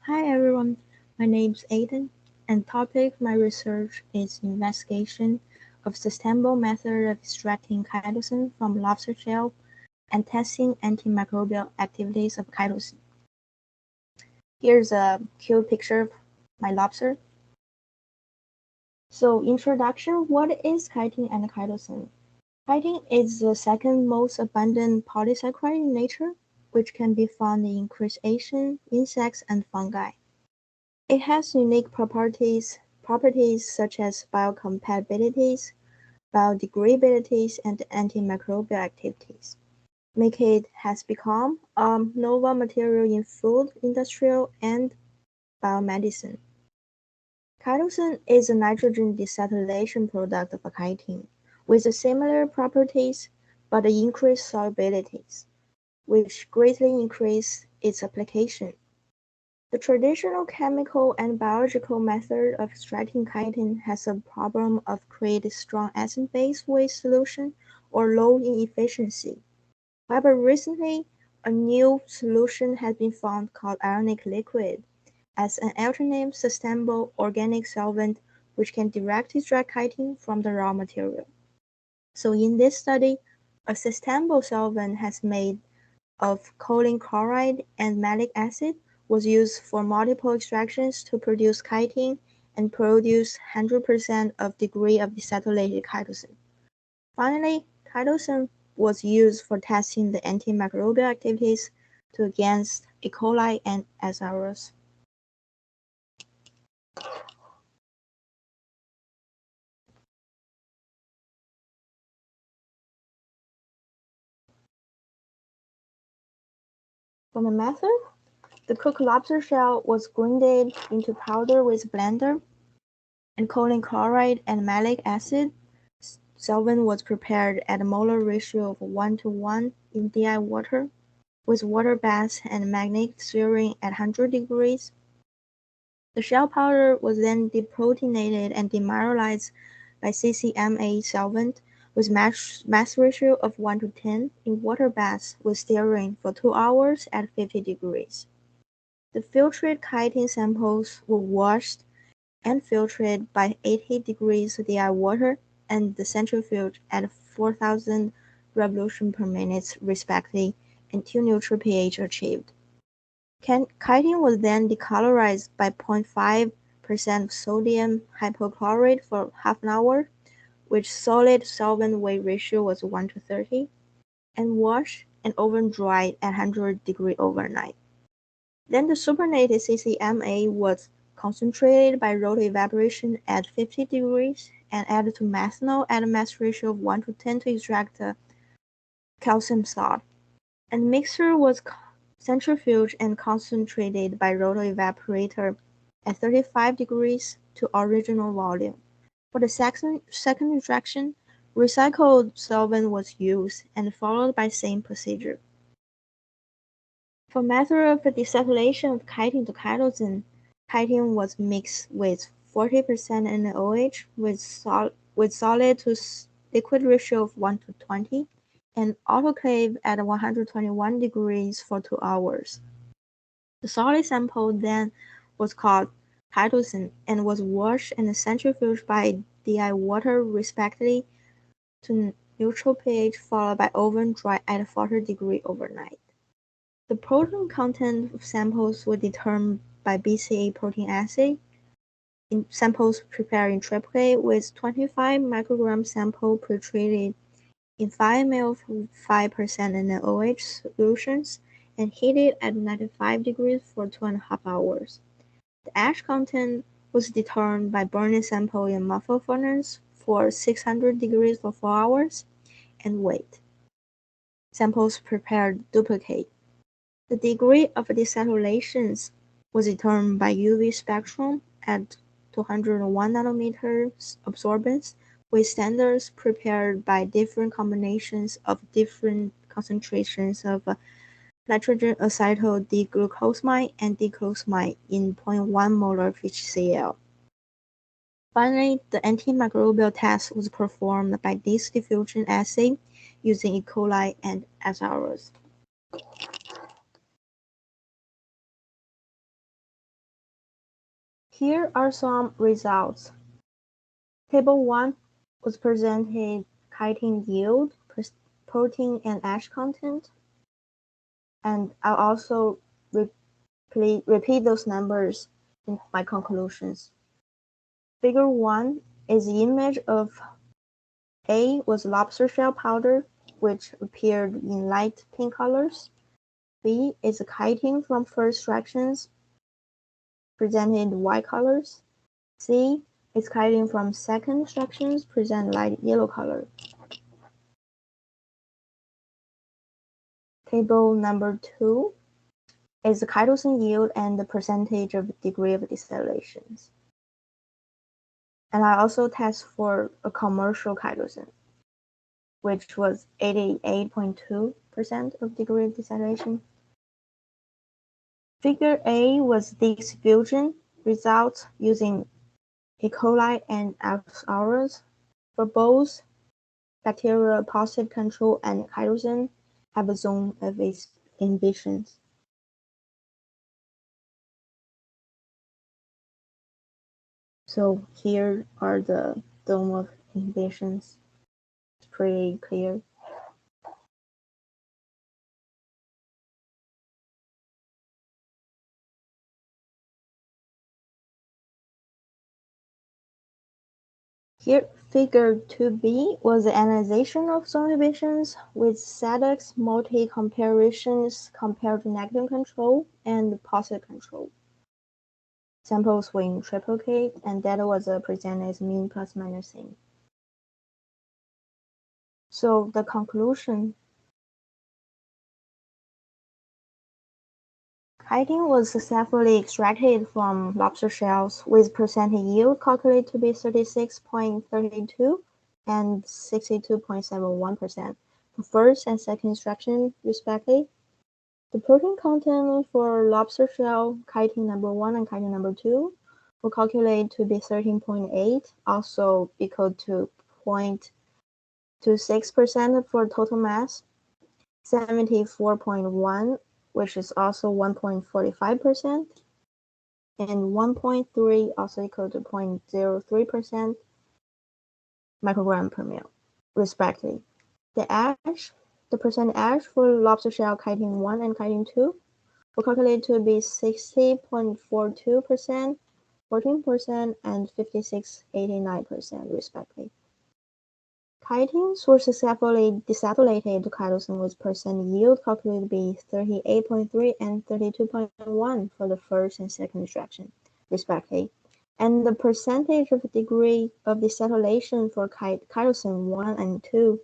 Hi everyone, my name is Aidan, and topic of my research is investigation of sustainable method of extracting chitosan from lobster shell and testing antimicrobial activities of chitosan. Here's a cute picture of my lobster. So introduction, what is chitin and chitosan? Chitin is the second most abundant polysaccharide in nature, which can be found in crustaceans, insects, and fungi. It has unique properties such as biocompatibilities, biodegradabilities, and antimicrobial activities, make it has become a novel material in food, industrial, and biomedicine. Chitosan is a nitrogen decetylation product of chitin, with similar properties but increased solubilities, which greatly increase its application. The traditional chemical and biological method of extracting chitin has a problem of creating strong acid-base with solution or low in efficiency. However, recently, a new solution has been found called ionic liquid as an alternative sustainable organic solvent which can directly extract chitin from the raw material. So in this study, a sustainable solvent has made of choline chloride and malic acid was used for multiple extractions to produce chitin and produce 100% of degree of decytylated chitosan. Finally, chitosan was used for testing the antimicrobial activities to against E. coli and SRS. For the method, the cooked lobster shell was grinded into powder with blender, and choline chloride and malic acid solvent was prepared at a molar ratio of 1:1 in DI water, with water bath and magnetic stirring at 100 degrees. The shell powder was then deprotonated and demineralized by CCMA solvent with mass ratio of 1:10 in water bath with stirring for 2 hours at 50 degrees. The filtrated chitin samples were washed and filtered by 80 degrees DI water and the centrifuge at 4,000 revolutions per minute respectively until neutral pH achieved. Chitin was then decolorized by 0.5% sodium hypochlorite for half an hour, which solid solvent weight ratio was 1:30, and washed and oven dried at 100 degrees overnight. Then the supernated CCMA was concentrated by roto-evaporation at 50 degrees and added to methanol at a mass ratio of 1:10 to extract the calcium salt. And the mixture was centrifuged and concentrated by roto-evaporator at 35 degrees to original volume. For the second extraction, recycled solvent was used and followed by same procedure. For method of decetylation of chitin to chitosan, chitin was mixed with 40% NaOH with solid to liquid ratio of 1:20 and autoclave at 121 degrees for 2 hours. The solid sample then was called chitosan and was washed and centrifuged by DI water respectively to neutral pH followed by oven dry at 40 degrees overnight. The protein content of samples were determined by BCA protein assay in samples prepared in triplicate with 25 microgram sample pre-treated in 5 ml of 5% NaOH solutions and heated at 95 degrees for 2.5 hours. The ash content was determined by burning sample in muffle furnace for 600 degrees for 4 hours and weight. Samples prepared duplicate. The degree of decetylation was determined by UV spectrum at 201 nanometers absorbance with standards prepared by different combinations of different concentrations of nitrogen acetyl D-glucosamine and D-glucosamine in 0.1 molar of each Cl. Finally, the antimicrobial test was performed by this diffusion assay using E. coli and SRS. Here are some results. Table 1 was presented chitin yield, protein and ash content, and I'll also repeat those numbers in my conclusions. Figure 1 is the image of A was lobster shell powder, which appeared in light pink colors. B is a chitin from first extractions, presented white colors. C is chitin from second extractions, present light yellow color. Table number 2 is the chitosan yield and the percentage of degree of decylations. And I also test for a commercial chitosan, which was 88.2% of degree of decylation. Figure A was distribution results using E. coli and F. aureus. For both bacterial positive control and chitosan have a zone of inhibitions. So here are the zone of inhibitions. It's pretty clear. Here, figure 2b was the analyzation of zone inhibitions with SADX multi-comparisons compared to negative control and positive control. Samples were in triplicate, and data was presented as mean plus minus mean. So the conclusion: chitin was successfully extracted from lobster shells with percentage yield calculated to be 36.32 and 62.71% for first and second extraction, respectively. The protein content for lobster shell chitin number 1 and chitin number 2 were calculated to be 13.8, also equal to 0.26% for total mass, 74.1, which is also 1.45%, and 1.3, also equal to 0.03% microgram per ml, respectively. The percent ash for lobster shell chitin 1 and chitin 2 were calculated to be 60.42%, 14%, and 56.89%, respectively. Chitins were successfully decylated to chitosan with percent yield calculated to be 38.3 and 32.1 for the first and second extraction, respectively. And the percentage of degree of decylation for chitosan 1 and 2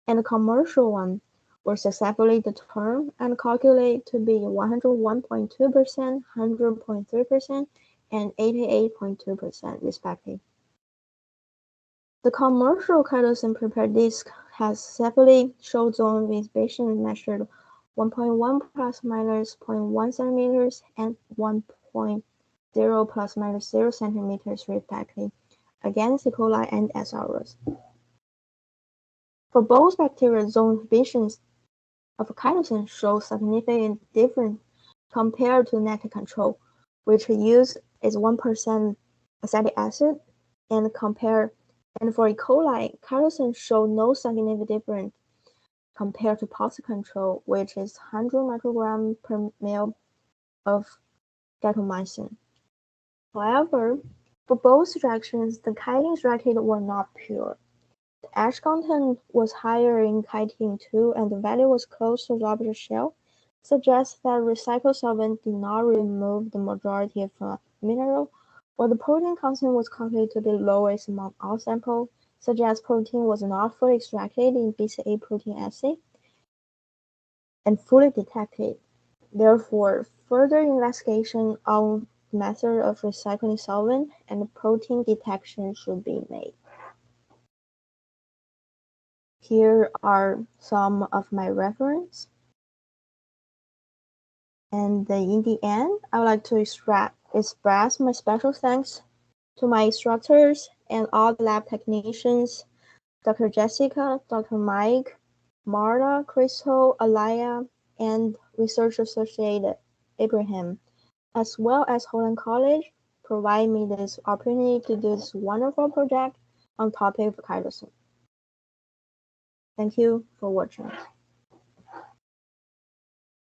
and the commercial one were successfully determined and calculated to be 101.2%, 100.3%, and 88.2%, respectively. The commercial chitosan prepared disc has successfully shown zone inhibition measured 1.1 plus minus 0.1 centimeters and 1.0 plus minus 0 centimeters, respectively, against E. coli and S. aureus. For both bacteria, zone inhibitions of chitosan show significant difference compared to negative control, which used is 1% acetic acid, and for E. coli, chitosan show no significant difference compared to positive control, which is 100 microgram per ml of gatomycin. However, for both extractions, the chitin extracted were not pure. The ash content was higher in chitin 2 and the value was close to lobster shell, suggests that recycled solvent did not remove the majority of mineral, while the protein content was calculated to be lowest among all samples, suggests protein was not fully extracted in BCA protein assay and fully detected. Therefore, further investigation on the method of recycling solvent and protein detection should be made. Here are some of my references. And in the end, I would like to express my special thanks to my instructors and all the lab technicians, Dr. Jessica, Dr. Mike, Marta, Crystal, Alaya, and Research Associate Abraham, as well as Holland College, providing me this opportunity to do this wonderful project on topic of chitosan. Thank you for watching.